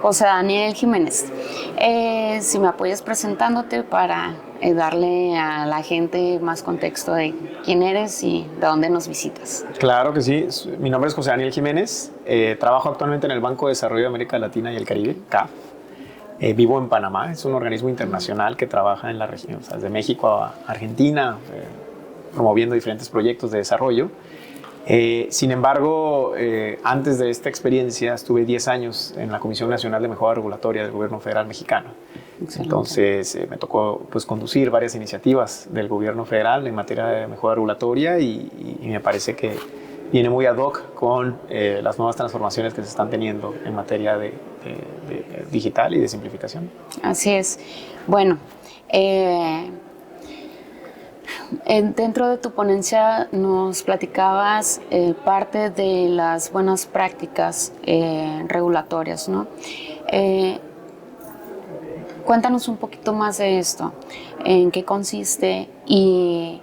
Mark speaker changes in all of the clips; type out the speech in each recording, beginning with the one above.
Speaker 1: José Daniel Jiménez. Si me apoyas presentándote para darle a la gente más contexto de quién eres y de dónde nos visitas.
Speaker 2: Claro que sí. Mi nombre es José Daniel Jiménez. Trabajo actualmente en el Banco de Desarrollo de América Latina y el Caribe, CAF. Vivo en Panamá. Es un organismo internacional que trabaja en la región, o sea, desde México a Argentina, promoviendo diferentes proyectos de desarrollo. Sin embargo, antes de esta experiencia estuve 10 años en la Comisión Nacional de Mejora Regulatoria del Gobierno Federal Mexicano. Excelente. Entonces me tocó conducir varias iniciativas del Gobierno Federal en materia de mejora regulatoria y me parece que viene muy ad hoc con las nuevas transformaciones que se están teniendo en materia de digital y de simplificación.
Speaker 1: Así es. Bueno, dentro de tu ponencia nos platicabas parte de las buenas prácticas regulatorias, ¿no? Cuéntanos un poquito más de esto, en qué consiste y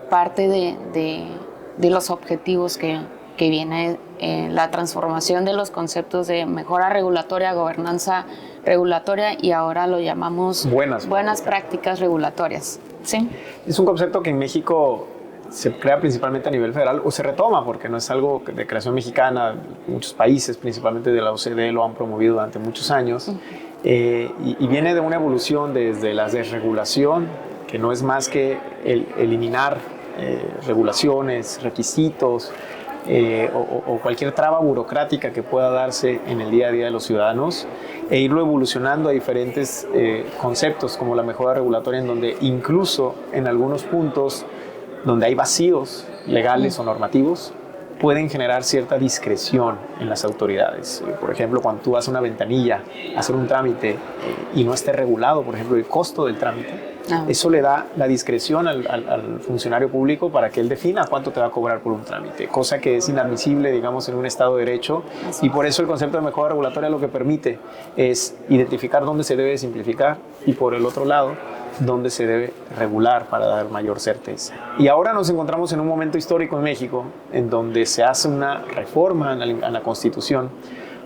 Speaker 1: parte de los objetivos que viene la transformación de los conceptos de mejora regulatoria, gobernanza regulatoria y ahora lo llamamos buenas prácticas regulatorias. ¿Sí?
Speaker 2: Es un concepto que en México se crea principalmente a nivel federal o se retoma porque no es algo de creación mexicana. Muchos países, principalmente de la OCDE, lo han promovido durante muchos años. Y viene de una evolución desde la desregulación, que no es más que eliminar regulaciones, requisitos o cualquier traba burocrática que pueda darse en el día a día de los ciudadanos e irlo evolucionando a diferentes conceptos como la mejora regulatoria, en donde incluso en algunos puntos donde hay vacíos legales o normativos pueden generar cierta discreción en las autoridades. Por ejemplo, cuando tú vas a una ventanilla a hacer un trámite y no esté regulado, por ejemplo, el costo del trámite, eso le da la discreción al funcionario público para que él defina cuánto te va a cobrar por un trámite, cosa que es inadmisible, digamos, en un Estado de Derecho. Y por eso el concepto de mejora regulatoria lo que permite es identificar dónde se debe simplificar y, por el otro lado, dónde se debe regular para dar mayor certeza. Y ahora nos encontramos en un momento histórico en México en donde se hace una reforma en la Constitución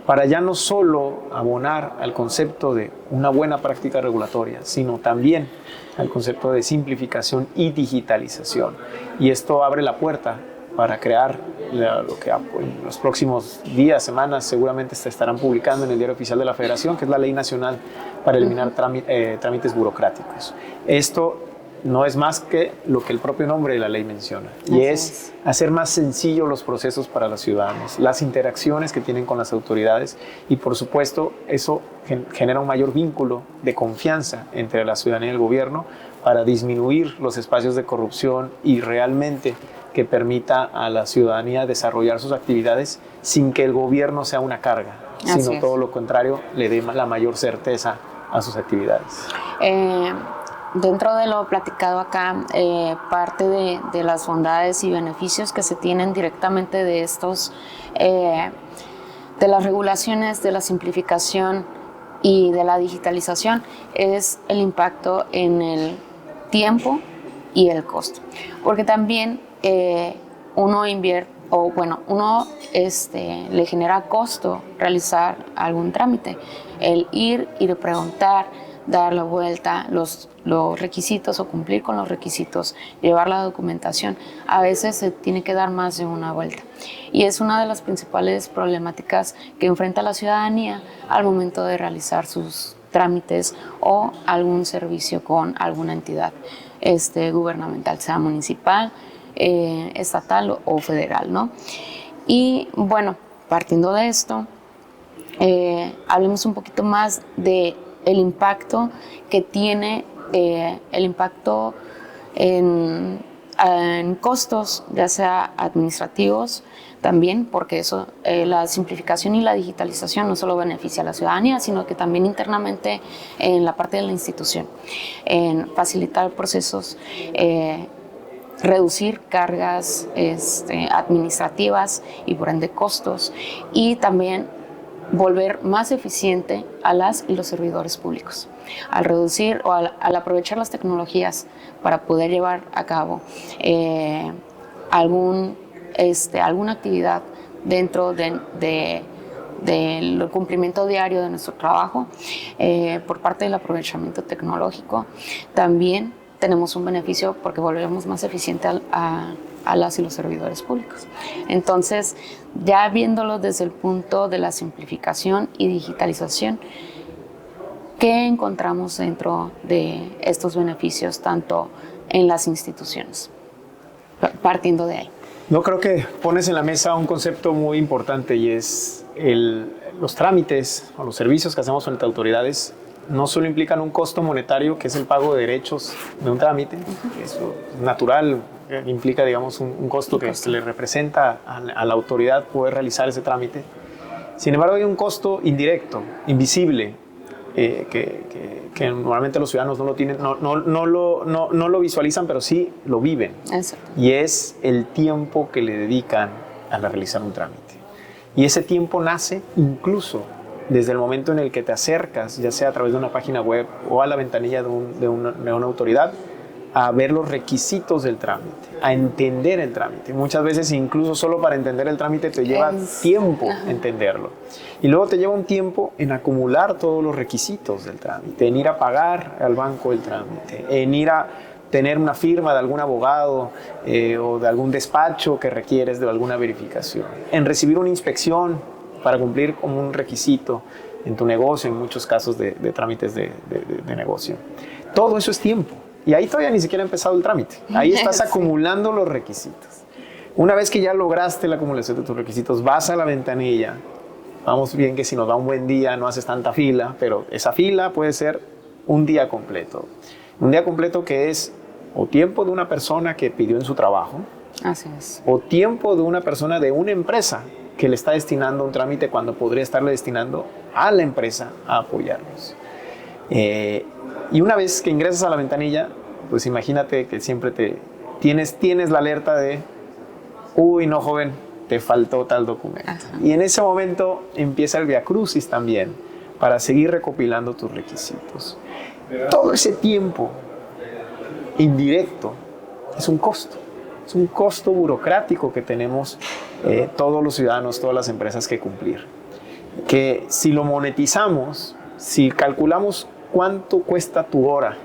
Speaker 2: para ya no solo abonar al concepto de una buena práctica regulatoria, sino también al concepto de simplificación y digitalización. Y esto abre la puerta para crear lo que en los próximos días, semanas, seguramente se estarán publicando en el Diario Oficial de la Federación, que es la Ley Nacional para eliminar trámites burocráticos. Esto no es más que lo que el propio nombre de la ley menciona, y es hacer más sencillos los procesos para los ciudadanos, las interacciones que tienen con las autoridades, y por supuesto eso genera un mayor vínculo de confianza entre la ciudadanía y el gobierno para disminuir los espacios de corrupción y realmente que permita a la ciudadanía desarrollar sus actividades sin que el gobierno sea una carga, sino todo lo contrario, le dé la mayor certeza a sus actividades.
Speaker 1: Dentro de lo platicado acá, parte de las bondades y beneficios que se tienen directamente de estos, de las regulaciones, de la simplificación y de la digitalización, es el impacto en el tiempo y el costo. Porque también uno invierte, o bueno, uno le genera costo realizar algún trámite, el ir y preguntar, dar la vuelta, los requisitos o cumplir con los requisitos, llevar la documentación. A veces se tiene que dar más de una vuelta. Y es una de las principales problemáticas que enfrenta la ciudadanía al momento de realizar sus trámites o algún servicio con alguna entidad gubernamental, sea municipal, estatal o federal, ¿no? Y bueno, partiendo de esto, hablemos un poquito más de el impacto que tiene, el impacto en costos, ya sea administrativos también, porque eso, la simplificación y la digitalización no solo beneficia a la ciudadanía, sino que también internamente en la parte de la institución, en facilitar procesos, reducir cargas administrativas y por ende costos, y también volver más eficiente a las y los servidores públicos, al reducir o al aprovechar las tecnologías para poder llevar a cabo alguna actividad dentro de del cumplimiento diario de nuestro trabajo, por parte del aprovechamiento tecnológico, también tenemos un beneficio porque volvemos más eficiente a las y los servidores públicos. Entonces, ya viéndolo desde el punto de la simplificación y digitalización, ¿qué encontramos dentro de estos beneficios tanto en las instituciones? Partiendo de ahí.
Speaker 2: Yo creo que pones en la mesa un concepto muy importante y es los trámites o los servicios que hacemos frente a autoridades no solo implican un costo monetario, que es el pago de derechos de un trámite, eso es natural, implica, digamos, un costo que le representa a la autoridad poder realizar ese trámite. Sin embargo, hay un costo indirecto, invisible, que normalmente los ciudadanos no lo tienen, no lo visualizan, pero sí lo viven.
Speaker 1: Exacto.
Speaker 2: Y es el tiempo que le dedican a realizar un trámite. Y ese tiempo nace incluso desde el momento en el que te acercas, ya sea a través de una página web o a la ventanilla de una autoridad, a ver los requisitos del trámite, a entender el trámite. Muchas veces incluso solo para entender el trámite te lleva tiempo entenderlo. Y luego te lleva un tiempo en acumular todos los requisitos del trámite, en ir a pagar al banco el trámite, en ir a tener una firma de algún abogado o de algún despacho que requieres de alguna verificación, en recibir una inspección para cumplir como un requisito en tu negocio, en muchos casos de trámites de negocio. Todo eso es tiempo. Y ahí todavía ni siquiera ha empezado el trámite. Ahí estás acumulando los requisitos. Una vez que ya lograste la acumulación de tus requisitos, vas a la ventanilla. Vamos bien que si nos da un buen día no haces tanta fila, pero esa fila puede ser un día completo. Un día completo que es o tiempo de una persona que pidió en su trabajo,
Speaker 1: así es,
Speaker 2: o tiempo de una persona de una empresa que le está destinando un trámite cuando podría estarle destinando a la empresa a apoyarlos. Y una vez que ingresas a la ventanilla, pues imagínate que siempre tienes la alerta de uy, no, joven, te faltó tal documento. Ajá. Y en ese momento empieza el viacrucis también para seguir recopilando tus requisitos. Todo ese tiempo indirecto es un costo burocrático que tenemos todos los ciudadanos, todas las empresas que cumplir. Que si lo monetizamos, si calculamos cuánto cuesta tu hora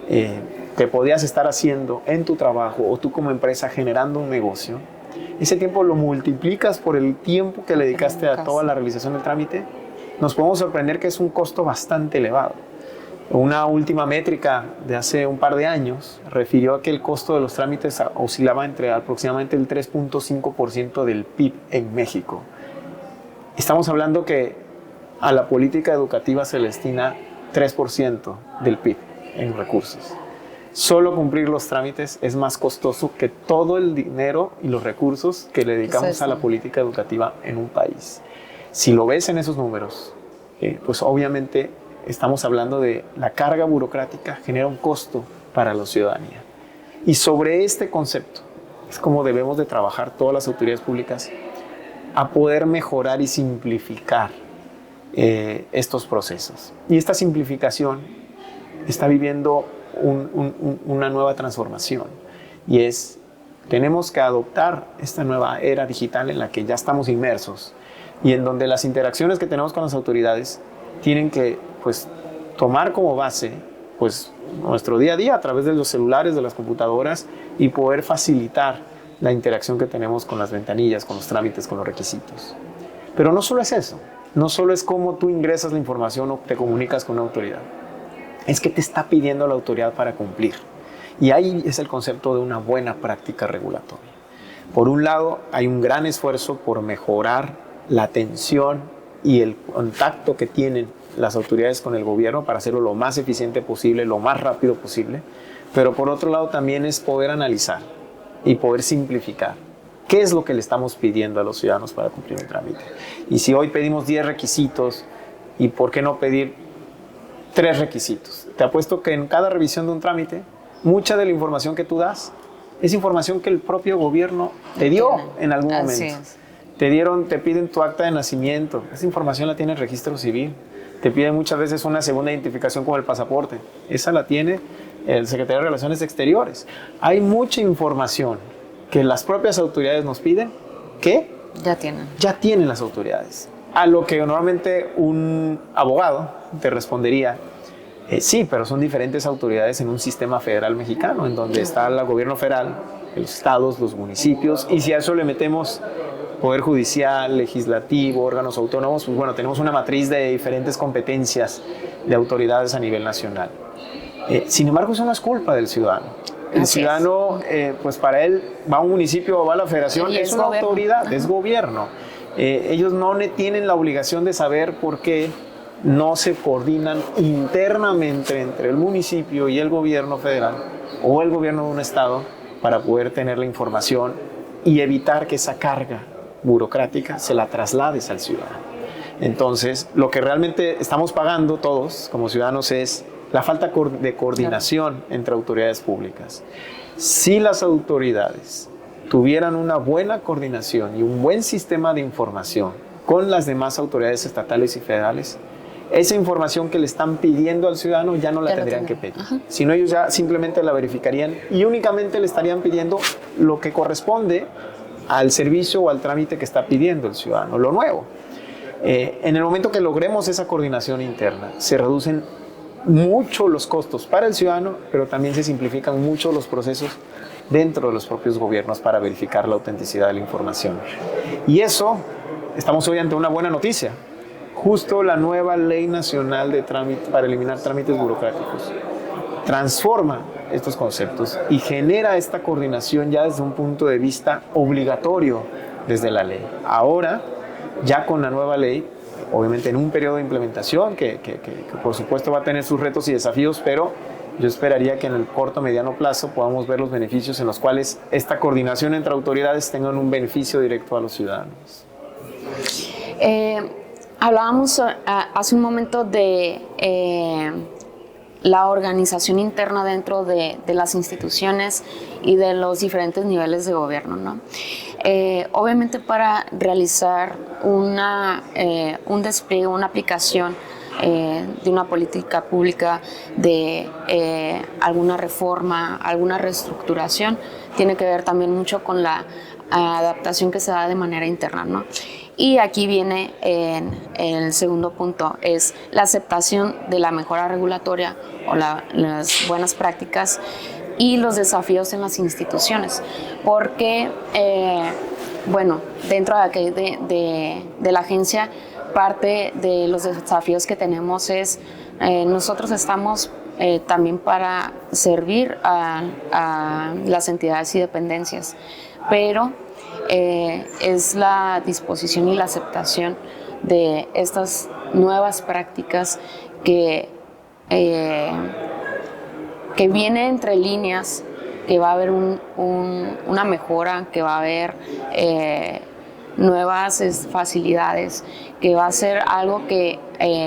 Speaker 2: que podías estar haciendo en tu trabajo o tú como empresa generando un negocio, ese tiempo lo multiplicas por el tiempo que le dedicaste a toda la realización del trámite, nos podemos sorprender que es un costo bastante elevado. Una última métrica de hace un par de años refirió a que el costo de los trámites oscilaba entre aproximadamente el 3.5% del PIB en México. Estamos hablando que a la política educativa se le destina 3% del PIB en recursos. Solo cumplir los trámites es más costoso que todo el dinero y los recursos que le dedicamos a la política educativa en un país. Si lo ves en esos números, pues obviamente estamos hablando de la carga burocrática genera un costo para la ciudadanía. Y sobre este concepto es como debemos de trabajar todas las autoridades públicas a poder mejorar y simplificar estos procesos. Y esta simplificación está viviendo una nueva transformación y tenemos que adoptar esta nueva era digital en la que ya estamos inmersos y en donde las interacciones que tenemos con las autoridades tienen que tomar como base nuestro día a día a través de los celulares, de las computadoras y poder facilitar la interacción que tenemos con las ventanillas, con los trámites, con los requisitos. Pero no solo es eso, no solo es cómo tú ingresas la información o te comunicas con una autoridad, es que te está pidiendo la autoridad para cumplir. Y ahí es el concepto de una buena práctica regulatoria. Por un lado, hay un gran esfuerzo por mejorar la atención y el contacto que tienen las autoridades con el gobierno para hacerlo lo más eficiente posible, lo más rápido posible. Pero por otro lado también es poder analizar y poder simplificar qué es lo que le estamos pidiendo a los ciudadanos para cumplir un trámite. Y si hoy pedimos 10 requisitos, ¿y por qué no pedir 3 requisitos? Te apuesto que en cada revisión de un trámite, mucha de la información que tú das es información que el propio gobierno te dio en algún momento. Te piden tu acta de nacimiento, esa información la tiene el registro civil. Te piden muchas veces una segunda identificación como el pasaporte, esa la tiene el secretario de Relaciones Exteriores. Hay mucha información que las propias autoridades nos piden que
Speaker 1: ya tienen
Speaker 2: las autoridades. A lo que normalmente un abogado te respondería, sí, pero son diferentes autoridades en un sistema federal mexicano, en donde está el gobierno federal, los estados, los municipios, y si a eso le metemos poder judicial, legislativo, órganos autónomos, pues bueno, tenemos una matriz de diferentes competencias de autoridades a nivel nacional. Sin embargo, eso no es culpa del ciudadano. El ciudadano, pues para él, va a un municipio o va a la federación, es una autoridad, es gobierno. Ellos no tienen la obligación de saber por qué no se coordinan internamente entre el municipio y el gobierno federal o el gobierno de un estado para poder tener la información y evitar que esa carga burocrática se la traslades al ciudadano. Entonces, lo que realmente estamos pagando todos como ciudadanos es la falta de coordinación entre autoridades públicas. Si las autoridades tuvieran una buena coordinación y un buen sistema de información con las demás autoridades estatales y federales, esa información que le están pidiendo al ciudadano ya no la tendrían que pedir. Sino ellos ya simplemente la verificarían y únicamente le estarían pidiendo lo que corresponde al servicio o al trámite que está pidiendo el ciudadano, lo nuevo. En el momento que logremos esa coordinación interna, se reducen mucho los costos para el ciudadano, pero también se simplifican mucho los procesos dentro de los propios gobiernos para verificar la autenticidad de la información. Y eso, estamos hoy ante una buena noticia. Justo la nueva Ley Nacional de Trámite para eliminar trámites burocráticos transforma estos conceptos y genera esta coordinación ya desde un punto de vista obligatorio desde la ley. Ahora, ya con la nueva ley, obviamente en un periodo de implementación que por supuesto va a tener sus retos y desafíos, pero yo esperaría que en el corto o mediano plazo podamos ver los beneficios en los cuales esta coordinación entre autoridades tengan un beneficio directo a los ciudadanos.
Speaker 1: Hablábamos hace un momento de la organización interna dentro de las instituciones y de los diferentes niveles de gobierno, ¿no? Obviamente para realizar un despliegue, una aplicación de una política pública, de alguna reforma, alguna reestructuración, tiene que ver también mucho con la adaptación que se da de manera interna, ¿no? Y aquí viene el segundo punto, es la aceptación de la mejora regulatoria o las buenas prácticas y los desafíos en las instituciones. Porque, bueno, dentro de la agencia, parte de los desafíos que tenemos es, nosotros estamos también para servir a las entidades y dependencias, pero es la disposición y la aceptación de estas nuevas prácticas que viene entre líneas, que va a haber una mejora, que va a haber nuevas facilidades, que va a ser algo que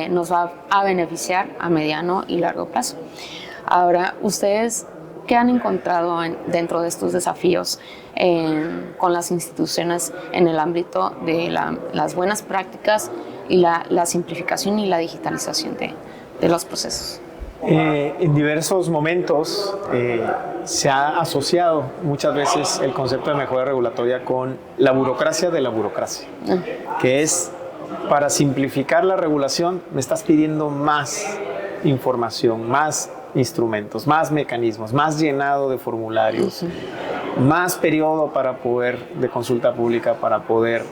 Speaker 1: nos va a beneficiar a mediano y largo plazo. Ahora, ¿ustedes qué han encontrado dentro de estos desafíos con las instituciones en el ámbito de las buenas prácticas y la simplificación y la digitalización de los procesos?
Speaker 2: En diversos momentos se ha asociado muchas veces el concepto de mejora regulatoria con la burocracia de la burocracia, que es, para simplificar la regulación me estás pidiendo más información, más instrumentos, más mecanismos, más llenado de formularios, más periodo de consulta pública para poder,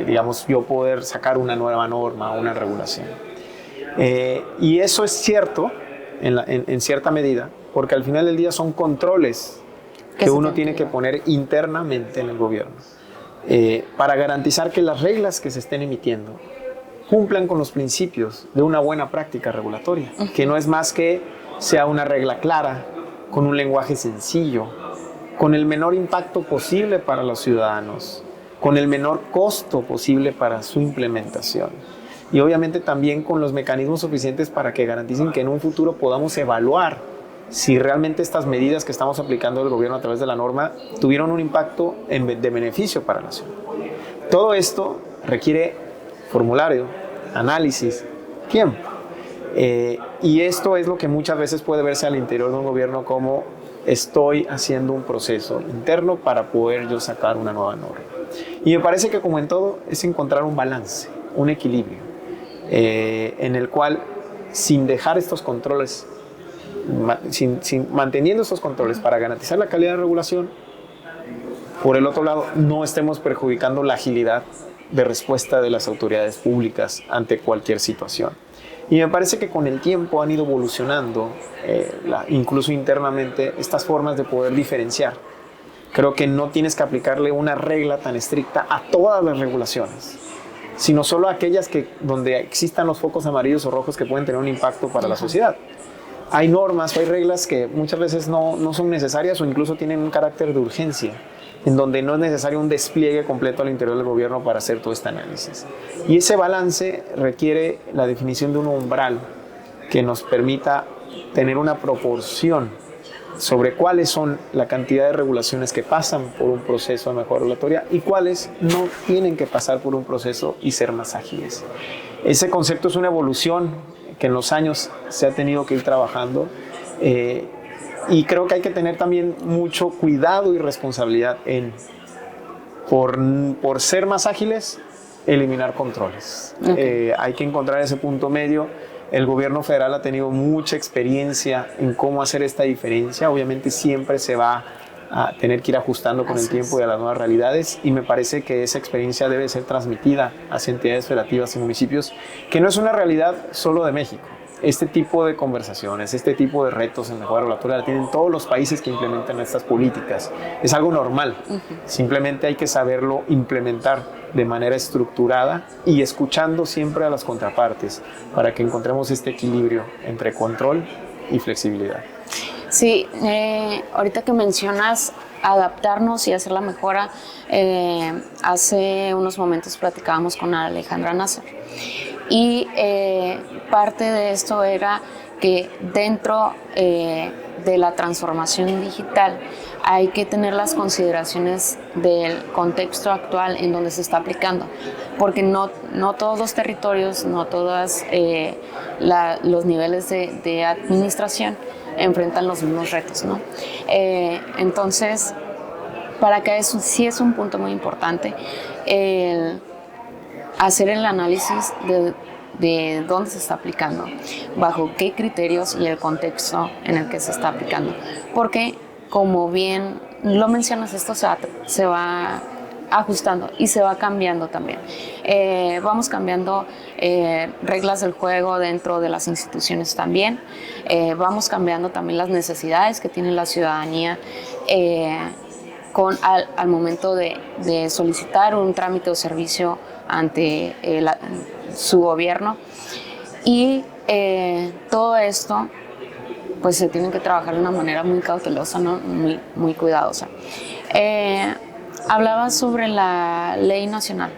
Speaker 2: digamos, yo poder sacar una nueva norma, una regulación. Y eso es cierto en cierta medida, porque al final del día son controles que uno tiene que poner internamente en el gobierno para garantizar que las reglas que se estén emitiendo cumplan con los principios de una buena práctica regulatoria, que no es más que sea una regla clara, con un lenguaje sencillo, con el menor impacto posible para los ciudadanos, con el menor costo posible para su implementación. Y obviamente también con los mecanismos suficientes para que garanticen que en un futuro podamos evaluar si realmente estas medidas que estamos aplicando el gobierno a través de la norma tuvieron un impacto de beneficio para la ciudad. Todo esto requiere formulario, análisis, tiempo. Y esto es lo que muchas veces puede verse al interior de un gobierno como estoy haciendo un proceso interno para poder yo sacar una nueva norma. Y me parece que, como en todo, es encontrar un balance un equilibrio en el cual, sin dejar estos controles, manteniendo estos controles para garantizar la calidad de regulación, por el otro lado, no estemos perjudicando la agilidad de respuesta de las autoridades públicas ante cualquier situación. Y me parece que con el tiempo han ido evolucionando, incluso internamente, estas formas de poder diferenciar. Creo que no tienes que aplicarle una regla tan estricta a todas las regulaciones, sino solo a aquellas donde existan los focos amarillos o rojos que pueden tener un impacto para la sociedad. Hay normas o hay reglas que muchas veces no son necesarias o incluso tienen un carácter de urgencia, en donde no es necesario un despliegue completo al interior del gobierno para hacer todo este análisis. Y ese balance requiere la definición de un umbral que nos permita tener una proporción sobre cuáles son la cantidad de regulaciones que pasan por un proceso de mejora regulatoria y cuáles no tienen que pasar por un proceso y ser más ágiles. Ese concepto es una evolución que en los años se ha tenido que ir trabajando, y creo que hay que tener también mucho cuidado y responsabilidad por ser más ágiles, eliminar controles. Hay que encontrar ese punto medio. El gobierno federal ha tenido mucha experiencia en cómo hacer esta diferencia. Obviamente siempre se va a tener que ir ajustando con el tiempo y a las nuevas realidades, y me parece que esa experiencia debe ser transmitida hacia entidades federativas y municipios, que no es una realidad solo de México. Este tipo de conversaciones, este tipo de retos en mejora regulatoria la tienen todos los países que implementan estas políticas. Es algo normal. Simplemente hay que saberlo implementar de manera estructurada y escuchando siempre a las contrapartes para que encontremos este equilibrio entre control y flexibilidad.
Speaker 1: Sí, ahorita que mencionas adaptarnos y hacer la mejora, hace unos momentos platicábamos con Alejandra Nasser. Y parte de esto era que dentro de la transformación digital hay que tener las consideraciones del contexto actual en donde se está aplicando, porque no todos los territorios, no todos los niveles de administración enfrentan los mismos retos, ¿no? Entonces, para acá eso sí es un punto muy importante, hacer el análisis de dónde se está aplicando, bajo qué criterios y el contexto en el que se está aplicando. Porque, como bien lo mencionas, esto se va ajustando y se va cambiando también. Vamos cambiando reglas del juego dentro de las instituciones también. Vamos cambiando también las necesidades que tiene la ciudadanía al momento de solicitar un trámite o servicio ante su gobierno, y todo esto pues se tiene que trabajar de una manera muy cautelosa, ¿no? muy cuidadosa. Hablaba sobre la ley nacional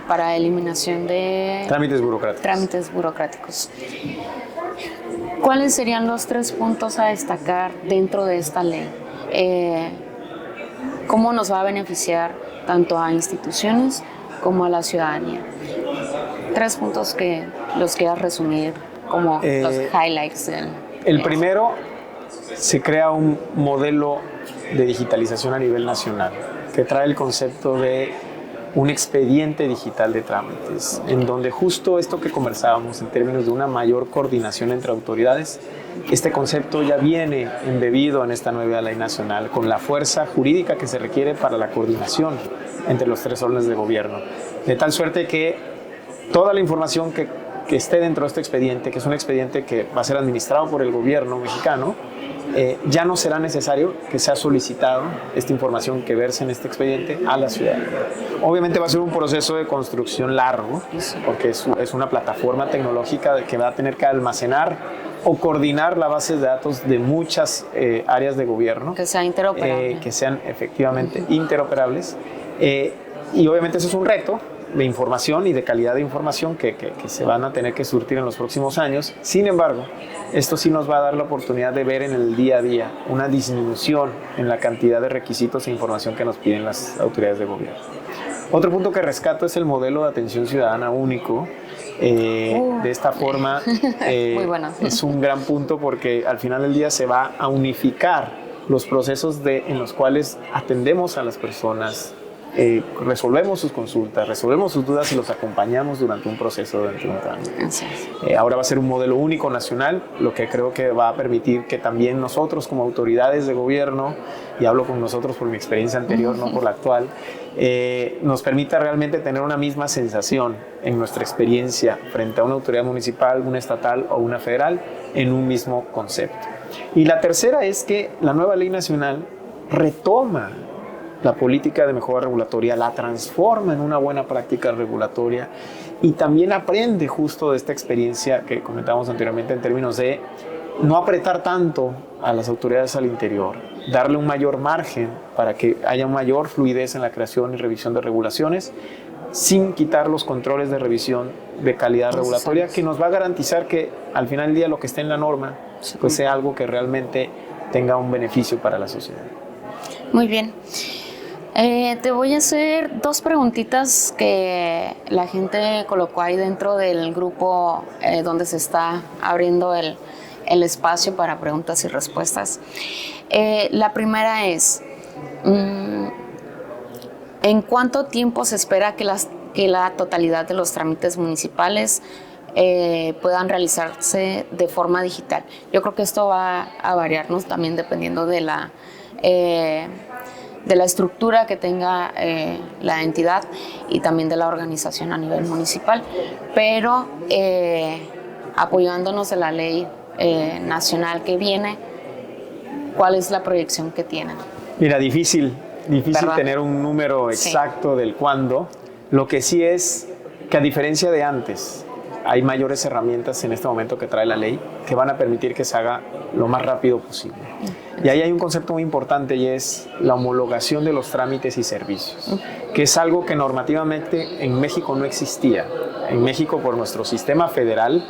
Speaker 1: para eliminación de
Speaker 2: trámites
Speaker 1: burocráticos. ¿Cuáles serían los 3 puntos a destacar dentro de esta ley? ¿Cómo nos va a beneficiar tanto a instituciones como a la ciudadanía? 3 puntos que los quieras resumir como los highlights.
Speaker 2: El primero, se crea un modelo de digitalización a nivel nacional que trae el concepto de un expediente digital de trámites, en donde justo esto que conversábamos en términos de una mayor coordinación entre autoridades, este concepto ya viene embebido en esta nueva ley nacional con la fuerza jurídica que se requiere para la coordinación entre los 3 órdenes de gobierno, de tal suerte que toda la información que esté dentro de este expediente, que es un expediente que va a ser administrado por el gobierno mexicano, ya no será necesario que sea solicitado esta información que verse en este expediente a la ciudadanía. Obviamente va a ser un proceso de construcción largo, porque es una plataforma tecnológica que va a tener que almacenar o coordinar la base de datos de muchas áreas de gobierno.
Speaker 1: Que sea interoperable.
Speaker 2: Que sean efectivamente interoperables. Y obviamente eso es un reto de información y de calidad de información que se van a tener que surtir en los próximos años. Sin embargo, esto sí nos va a dar la oportunidad de ver en el día a día una disminución en la cantidad de requisitos e información que nos piden las autoridades de gobierno. Otro punto que rescato es el modelo de atención ciudadana único. De esta forma
Speaker 1: muy bueno.
Speaker 2: Es un gran punto porque al final del día se va a unificar los procesos en los cuales atendemos a las personas resolvemos sus consultas, resolvemos sus dudas y los acompañamos durante un proceso de un trámite. Ahora va a ser un modelo único nacional, lo que creo que va a permitir que también nosotros como autoridades de gobierno, y hablo con nosotros por mi experiencia anterior, no por la actual, nos permita realmente tener una misma sensación en nuestra experiencia frente a una autoridad municipal, una estatal o una federal en un mismo concepto. Y la tercera es que la nueva ley nacional retoma la política de mejora regulatoria, la transforma en una buena práctica regulatoria y también aprende justo de esta experiencia que comentábamos anteriormente en términos de no apretar tanto a las autoridades al interior, darle un mayor margen para que haya mayor fluidez en la creación y revisión de regulaciones, sin quitar los controles de revisión de calidad regulatoria, que nos va a garantizar que al final del día lo que esté en la norma pues sea algo que realmente tenga un beneficio para la sociedad.
Speaker 1: Muy bien. Te voy a hacer dos preguntitas que la gente colocó ahí dentro del grupo donde se está abriendo el espacio para preguntas y respuestas. La primera es, ¿en cuánto tiempo se espera que la totalidad de los trámites municipales puedan realizarse de forma digital? Yo creo que esto va a variarnos también dependiendo de la estructura que tenga la entidad y también de la organización a nivel municipal, pero apoyándonos de la ley nacional que viene, ¿cuál es la proyección que tienen?
Speaker 2: Mira, difícil tener un número exacto del cuándo. Lo que sí es que, a diferencia de antes, hay mayores herramientas en este momento que trae la ley que van a permitir que se haga lo más rápido posible. Y ahí hay un concepto muy importante y es la homologación de los trámites y servicios, que es algo que normativamente en México no existía. En México, por nuestro sistema federal,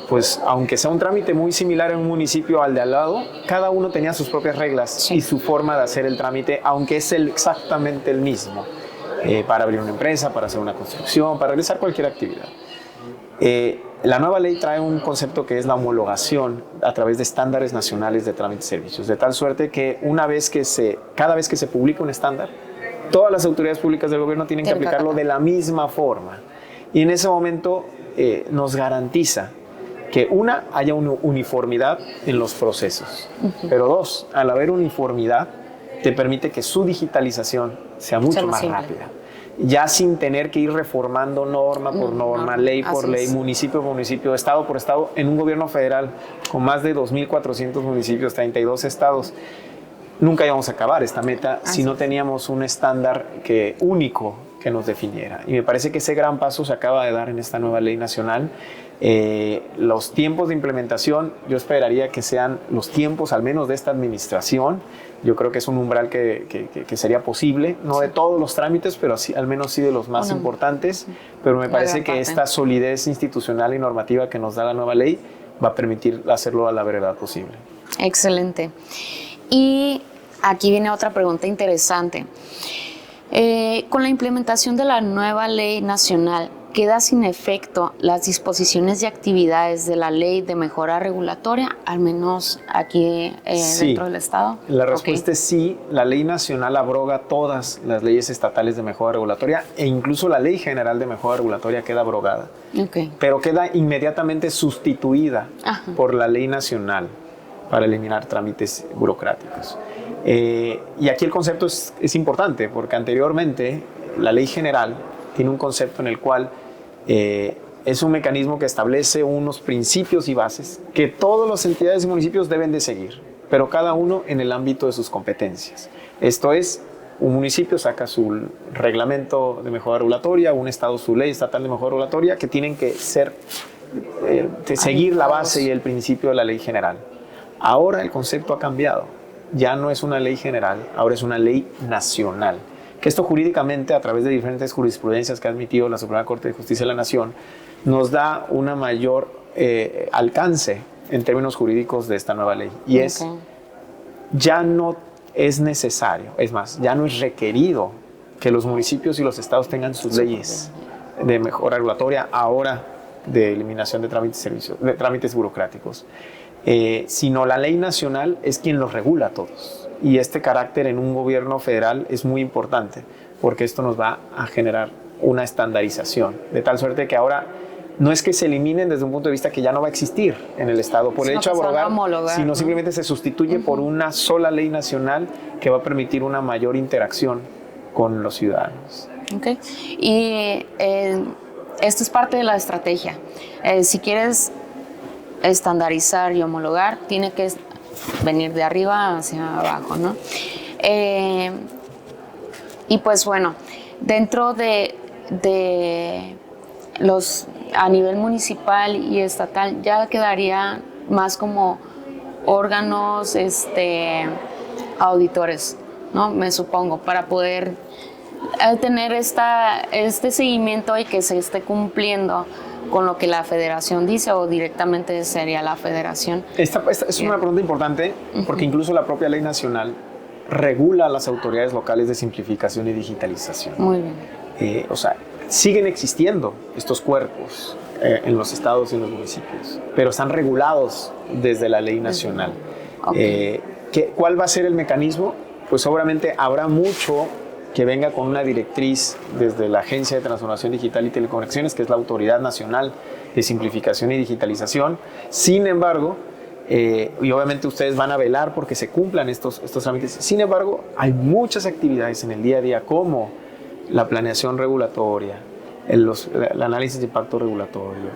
Speaker 2: pues aunque sea un trámite muy similar en un municipio al de al lado, cada uno tenía sus propias reglas y su forma de hacer el trámite, aunque es exactamente el mismo, para abrir una empresa, para hacer una construcción, para realizar cualquier actividad. La nueva ley trae un concepto que es la homologación a través de estándares nacionales de trámites y servicios, de tal suerte que cada vez que se publica un estándar, todas las autoridades públicas del gobierno tienen que aplicarlo de la misma forma. Y en ese momento nos garantiza que haya una uniformidad en los procesos, pero dos, al haber uniformidad, te permite que su digitalización sea mucho más rápida, ya sin tener que ir reformando norma por norma, ley por ley, municipio por municipio, estado por estado, en un gobierno federal con más de 2.400 municipios, 32 estados. Nunca íbamos a acabar esta meta si no teníamos un estándar único que nos definiera. Y me parece que ese gran paso se acaba de dar en esta nueva ley nacional. Los tiempos de implementación, yo esperaría que sean los tiempos al menos de esta administración. Yo creo que es un umbral que sería posible, no de todos los trámites, pero al menos sí de los más importantes. Pero me parece que esta solidez institucional y normativa que nos da la nueva ley va a permitir hacerlo a la brevedad posible.
Speaker 1: Excelente. Y aquí viene otra pregunta interesante. Con la implementación de la nueva ley nacional, ¿queda sin efecto las disposiciones y actividades de la ley de mejora regulatoria, al menos aquí dentro del Estado?
Speaker 2: La respuesta es sí. La ley nacional abroga todas las leyes estatales de mejora regulatoria e incluso la ley general de mejora regulatoria queda abrogada, pero queda inmediatamente sustituida por la ley nacional para eliminar trámites burocráticos. Y aquí el concepto es importante porque anteriormente la ley general tiene un concepto en el cual es un mecanismo que establece unos principios y bases que todas las entidades y municipios deben de seguir, pero cada uno en el ámbito de sus competencias. Esto es, un municipio saca su reglamento de mejora regulatoria, un estado su ley estatal de mejora regulatoria, que tienen que seguir la base y el principio de la ley general. Ahora el concepto ha cambiado. Ya no es una ley general, ahora es una ley nacional. Que esto jurídicamente, a través de diferentes jurisprudencias que ha admitido la Suprema Corte de Justicia de la Nación, nos da una mayor alcance en términos jurídicos de esta nueva ley. Y ya no es necesario, es más, ya no es requerido que los municipios y los estados tengan sus leyes de mejora regulatoria ahora de eliminación de trámites burocráticos. Sino la ley nacional es quien los regula a todos. Y este carácter en un gobierno federal es muy importante, porque esto nos va a generar una estandarización, de tal suerte que ahora no es que se eliminen desde un punto de vista que ya no va a existir en el Estado por el hecho de abrogar, sino simplemente se sustituye por una sola ley nacional que va a permitir una mayor interacción con los ciudadanos.
Speaker 1: Okay. Y esto es parte de la estrategia. Si quieres estandarizar y homologar, tiene que venir de arriba hacia abajo, ¿no? Y pues bueno, dentro de los a nivel municipal y estatal ya quedaría más como órganos auditores, ¿no? Me supongo, para poder tener este seguimiento y que se esté cumpliendo con lo que la federación dice, o directamente sería la federación.
Speaker 2: Esta es una pregunta importante, porque incluso la propia ley nacional regula a las autoridades locales de simplificación y digitalización.
Speaker 1: Muy bien.
Speaker 2: O sea, siguen existiendo estos cuerpos en los estados y en los municipios, pero están regulados desde la ley nacional. Okay. ¿Cuál va a ser el mecanismo? Pues obviamente habrá mucho que venga con una directriz desde la Agencia de Transformación Digital y Telecomunicaciones, que es la Autoridad Nacional de Simplificación y Digitalización. Sin embargo, y obviamente ustedes van a velar porque se cumplan estos trámites. Sin embargo, hay muchas actividades en el día a día, como la planeación regulatoria, el análisis de impacto regulatorio,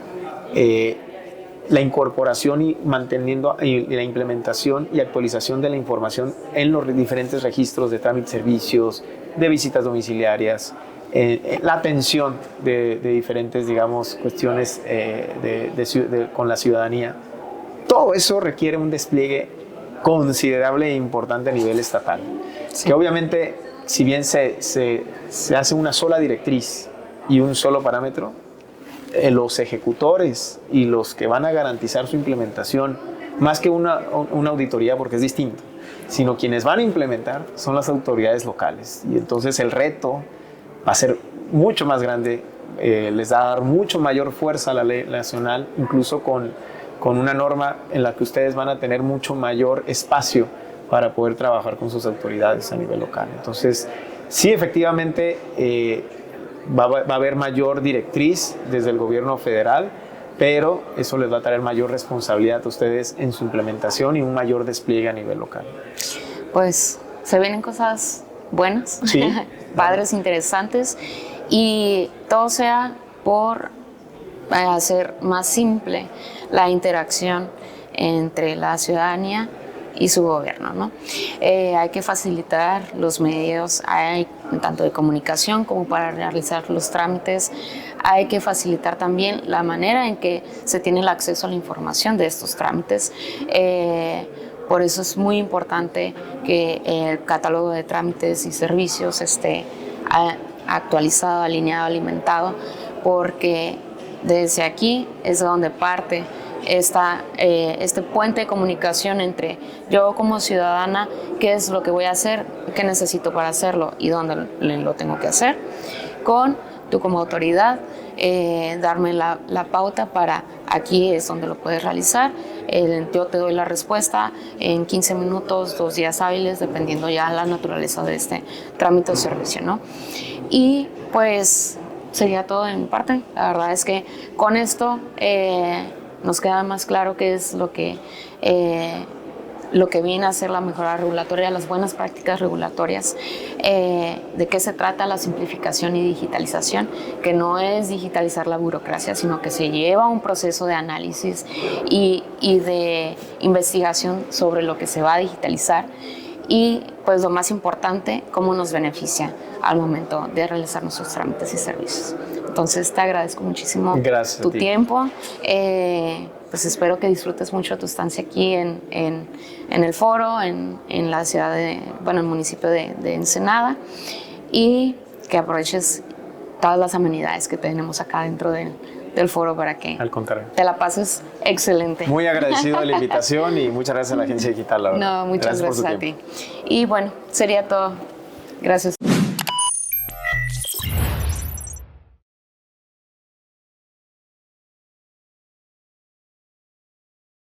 Speaker 2: la incorporación y manteniendo y la implementación y actualización de la información en los diferentes registros de trámites, servicios, de visitas domiciliarias, la atención de diferentes, digamos, cuestiones con la ciudadanía. Todo eso requiere un despliegue considerable e importante a nivel estatal, sí. Que obviamente, si bien se hace una sola directriz y un solo parámetro, los ejecutores y los que van a garantizar su implementación, más que una auditoría, porque es distinto, sino quienes van a implementar son las autoridades locales. Y entonces el reto va a ser mucho más grande, les va a dar mucho mayor fuerza a la ley nacional, incluso con una norma en la que ustedes van a tener mucho mayor espacio para poder trabajar con sus autoridades a nivel local. Entonces, sí, efectivamente, va a haber mayor directriz desde el gobierno federal, pero eso les va a traer mayor responsabilidad a ustedes en su implementación y un mayor despliegue a nivel local.
Speaker 1: Pues se vienen cosas buenas, sí, padres, interesantes, y todo sea por hacer más simple la interacción entre la ciudadanía y su gobierno, ¿no? Hay que facilitar los medios, tanto de comunicación como para realizar los trámites. Hay que facilitar también la manera en que se tiene el acceso a la información de estos trámites. Por eso es muy importante que el catálogo de trámites y servicios esté actualizado, alineado, alimentado, porque desde aquí es donde parte este puente de comunicación entre yo como ciudadana, qué es lo que voy a hacer, qué necesito para hacerlo y dónde lo tengo que hacer, con tú como autoridad, darme la pauta para aquí es donde lo puedes realizar. Yo te doy la respuesta en 15 minutos, 2 días hábiles, dependiendo ya la naturaleza de este trámite o servicio, ¿no? Y pues sería todo de mi parte. La verdad es que con esto nos queda más claro qué es lo que viene a ser la mejora regulatoria, las buenas prácticas regulatorias, de qué se trata la simplificación y digitalización, que no es digitalizar la burocracia, sino que se lleva un proceso de análisis y de investigación sobre lo que se va a digitalizar, y pues lo más importante, cómo nos beneficia al momento de realizar nuestros trámites y servicios. Entonces te agradezco muchísimo tu tiempo. Pues espero que disfrutes mucho tu estancia aquí en el foro, en la ciudad el municipio de Ensenada, y que aproveches todas las amenidades que tenemos acá dentro del foro para que
Speaker 2: al contrario
Speaker 1: te la pases excelente.
Speaker 2: Muy agradecido de la invitación y muchas gracias a la Agencia Digital, la verdad.
Speaker 1: No, muchas gracias a ti. Y bueno, sería todo. Gracias.